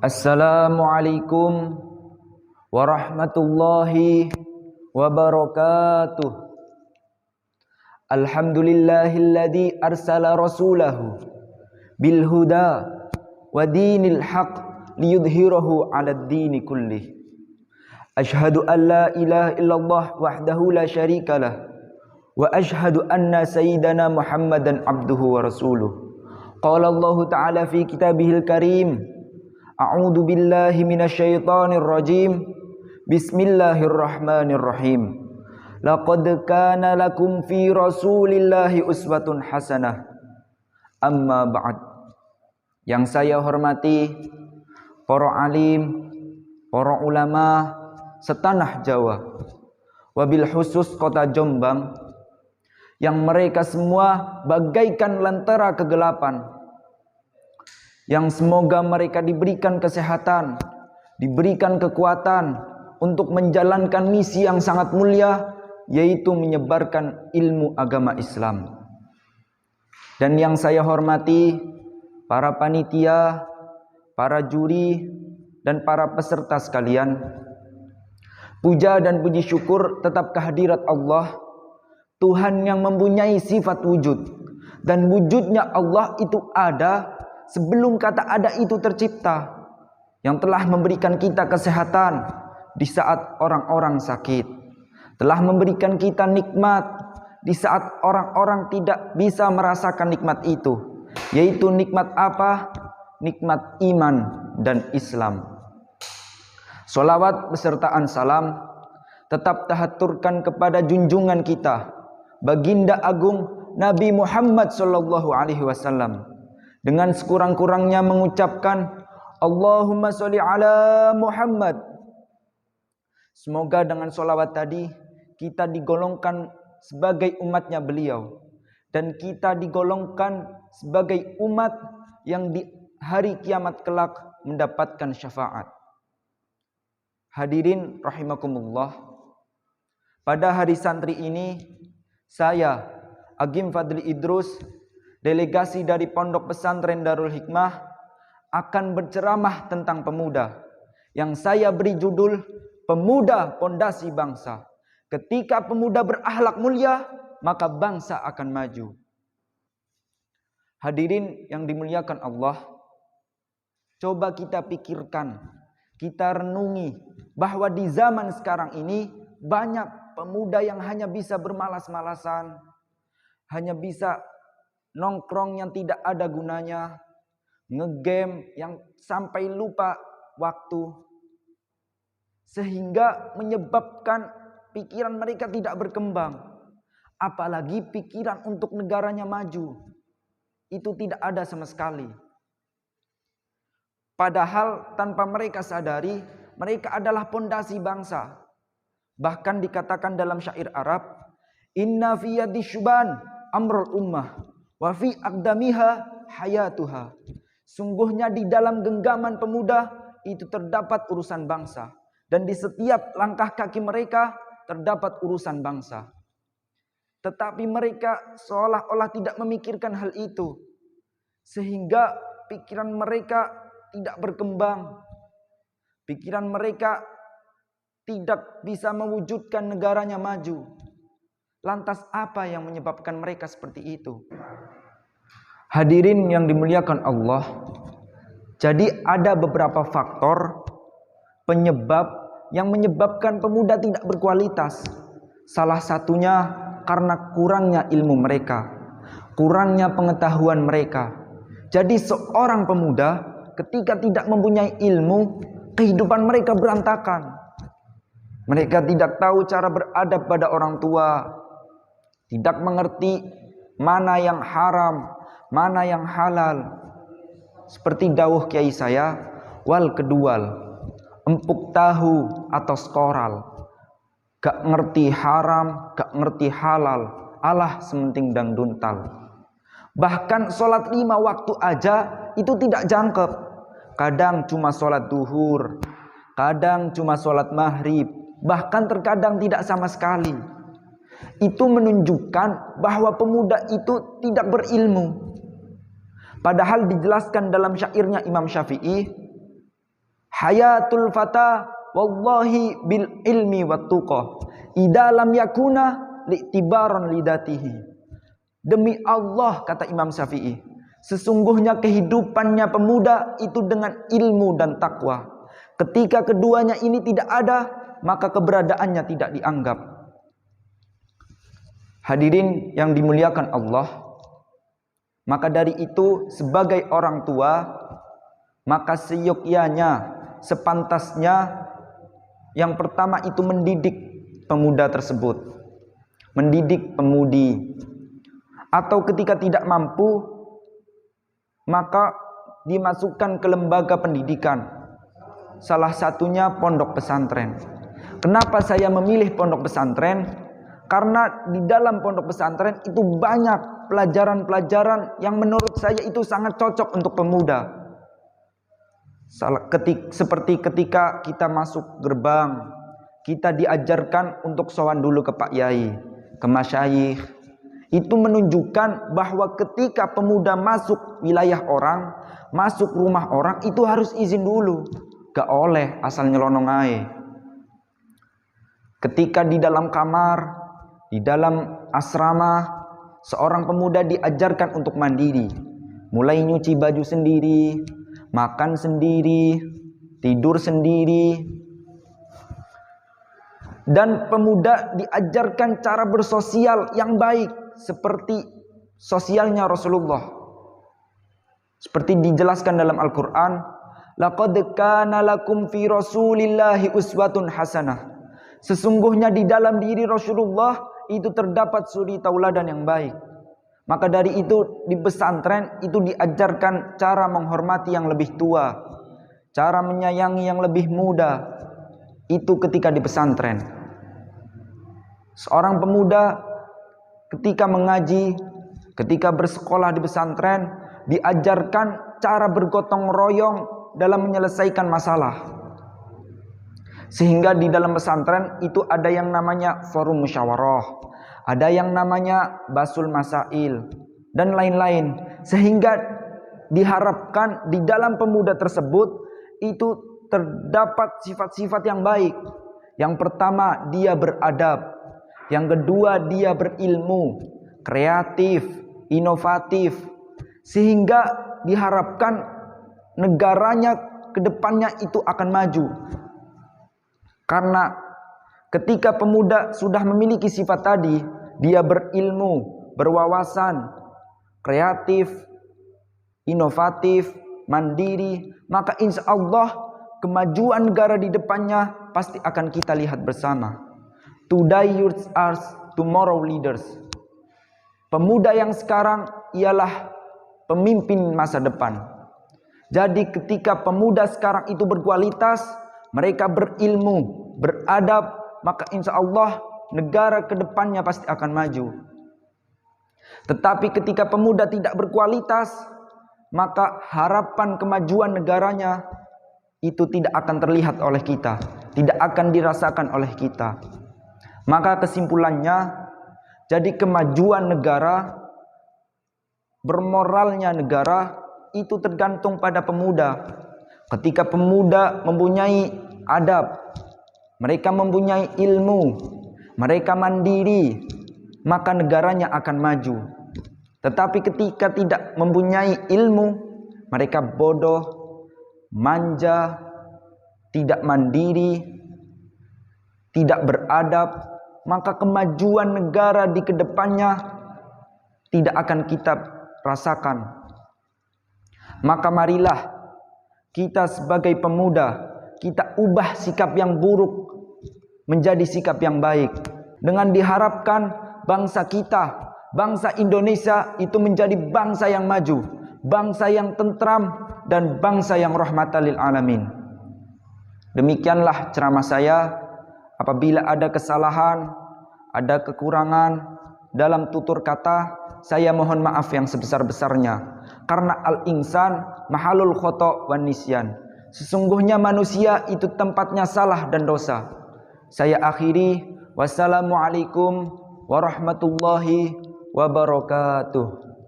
Assalamualaikum warahmatullahi wabarakatuh. Alhamdulillahilladzi arsala rasulahu bil huda wa dinil haq liyudhhirahu 'alad dini kullih. Asyhadu an la ilaha illallah wahdahu la syarikalah wa asyhadu anna sayyidana Muhammadan abduhu wa rasuluh. Qala Allah ta'ala fi kitabihil karim, a'udzu billahi minasyaitonir rajim. Bismillahirrahmanirrahim. Laqad kana lakum fi rasulillahi uswatun hasanah. Amma ba'd. Yang saya hormati para alim, para ulama setanah Jawa, wabil khusus kota Jombang, yang mereka semua bagaikan lentera kegelapan, yang semoga mereka diberikan kesehatan, diberikan kekuatan untuk menjalankan misi yang sangat mulia, yaitu menyebarkan ilmu agama Islam. Dan yang saya hormati para panitia, para juri, dan para peserta sekalian, puja dan puji syukur tetap kehadirat Allah, Tuhan yang mempunyai sifat wujud, dan wujudnya Allah itu ada sebelum kata ada itu tercipta, yang telah memberikan kita kesehatan di saat orang-orang sakit, telah memberikan kita nikmat di saat orang-orang tidak bisa merasakan nikmat itu, yaitu nikmat apa? Nikmat iman dan Islam. Sholawat besertaan salam tetap tahaturkan kepada junjungan kita, Baginda Agung Nabi Muhammad sallallahu alaihi wasallam, dengan sekurang-kurangnya mengucapkan Allahumma sholli ala Muhammad. Semoga dengan sholawat tadi kita digolongkan sebagai umatnya beliau, dan kita digolongkan sebagai umat yang di hari kiamat kelak mendapatkan syafaat. Hadirin rahimakumullah, pada hari santri ini saya Agim Fadli Idrus, delegasi dari Pondok Pesantren Darul Hikmah, akan berceramah tentang pemuda, yang saya beri judul Pemuda Pondasi Bangsa. Ketika pemuda berakhlak mulia, maka bangsa akan maju. Hadirin yang dimuliakan Allah, coba kita pikirkan, kita renungi bahwa di zaman sekarang ini banyak pemuda yang hanya bisa bermalas-malasan, hanya bisa nongkrong yang tidak ada gunanya, ngegame yang sampai lupa waktu, sehingga menyebabkan pikiran mereka tidak berkembang. Apalagi pikiran untuk negaranya maju, itu tidak ada sama sekali. Padahal tanpa mereka sadari, mereka adalah pondasi bangsa. Bahkan dikatakan dalam syair Arab, inna fi yadi syuban amrul ummah wa fi aqdamiha hayatuha. Sungguhnya di dalam genggaman pemuda itu terdapat urusan bangsa, dan di setiap langkah kaki mereka terdapat urusan bangsa. Tetapi mereka seolah-olah tidak memikirkan hal itu, sehingga pikiran mereka tidak berkembang. Pikiran mereka tidak bisa mewujudkan negaranya maju. Lantas apa yang menyebabkan mereka seperti itu? Hadirin yang dimuliakan Allah, jadi ada beberapa faktor penyebab yang menyebabkan pemuda tidak berkualitas. Salah satunya karena kurangnya ilmu mereka, kurangnya pengetahuan mereka. Jadi seorang pemuda ketika tidak mempunyai ilmu, kehidupan mereka berantakan. Mereka tidak tahu cara beradab pada orang tua, tidak mengerti mana yang haram, mana yang halal. Seperti dawuh kiai saya, wal kedual, empuk tahu atau skoral, gak ngerti haram, gak ngerti halal, alah sementing dan duntal. Bahkan sholat 5 waktu aja itu tidak jangkep. Kadang cuma sholat duhur, kadang cuma sholat maghrib, bahkan terkadang tidak sama sekali. Itu menunjukkan bahwa pemuda itu tidak berilmu. Padahal dijelaskan dalam syairnya Imam Syafi'i, Hayatul fata wallahi bil ilmi wat tuqa. Idza lam yakuna li'tibaran lidatihi. Demi Allah, kata Imam Syafi'i, sesungguhnya kehidupannya pemuda itu dengan ilmu dan takwa. Ketika keduanya ini tidak ada, maka keberadaannya tidak dianggap. Hadirin yang dimuliakan Allah, maka dari itu sebagai orang tua, maka seyogyanya, sepantasnya yang pertama itu mendidik pemuda tersebut, mendidik pemudi. Atau ketika tidak mampu, maka dimasukkan ke lembaga pendidikan. Salah satunya pondok pesantren. Kenapa saya memilih pondok pesantren? Karena di dalam pondok pesantren itu banyak pelajaran-pelajaran yang menurut saya itu sangat cocok untuk pemuda. Seperti ketika kita masuk gerbang, kita diajarkan untuk sowan dulu ke Pak Yai, ke Masyayikh. Itu menunjukkan bahwa ketika pemuda masuk wilayah orang, masuk rumah orang, itu harus izin dulu. Gak oleh asal nyelonong aja. Ketika di dalam kamar, di dalam asrama, seorang pemuda diajarkan untuk mandiri. Mulai nyuci baju sendiri, makan sendiri, tidur sendiri. Dan pemuda diajarkan cara bersosial yang baik, seperti sosialnya Rasulullah. Seperti dijelaskan dalam Al-Quran, laqad kana lakum fi rasulillahi uswatun hasanah. Sesungguhnya di dalam diri Rasulullah itu terdapat suri tauladan yang baik. Maka dari itu di pesantren itu diajarkan cara menghormati yang lebih tua, cara menyayangi yang lebih muda. Itu ketika di pesantren. Seorang pemuda ketika mengaji, ketika bersekolah di pesantren, diajarkan cara bergotong royong dalam menyelesaikan masalah. Sehingga di dalam pesantren itu ada yang namanya forum musyawarah, ada yang namanya basul masail, dan lain-lain. Sehingga diharapkan di dalam pemuda tersebut itu terdapat sifat-sifat yang baik. Yang pertama, dia beradab. Yang kedua, dia berilmu, kreatif, inovatif. Sehingga diharapkan negaranya ke depannya itu akan maju. Karena ketika pemuda sudah memiliki sifat tadi, dia berilmu, berwawasan, kreatif, inovatif, mandiri, maka insya Allah kemajuan negara di depannya pasti akan kita lihat bersama. Today youth are tomorrow leaders. Pemuda yang sekarang ialah pemimpin masa depan. Jadi ketika pemuda sekarang itu berkualitas, mereka berilmu, beradab, maka insya Allah negara ke depannya pasti akan maju. Tetapi ketika pemuda tidak berkualitas, maka harapan kemajuan negaranya itu tidak akan terlihat oleh kita, tidak akan dirasakan oleh kita. Maka kesimpulannya, jadi kemajuan negara, bermoralnya negara itu tergantung pada pemuda. Ketika pemuda mempunyai adab, mereka mempunyai ilmu, mereka mandiri, maka negaranya akan maju. Tetapi ketika tidak mempunyai ilmu, mereka bodoh, manja, tidak mandiri, tidak beradab, maka kemajuan negara di kedepannya tidak akan kita rasakan. Maka marilah kita sebagai pemuda, kita ubah sikap yang buruk menjadi sikap yang baik. Dengan diharapkan bangsa kita, bangsa Indonesia itu menjadi bangsa yang maju, bangsa yang tentram, dan bangsa yang rahmatan lil alamin. Demikianlah ceramah saya. Apabila ada kesalahan, ada kekurangan dalam tutur kata, saya mohon maaf yang sebesar-besarnya. Karena al-insan mahalul khata' wan nisyan. Sesungguhnya manusia itu tempatnya salah dan dosa. Saya akhiri. Wassalamualaikum warahmatullahi wabarakatuh.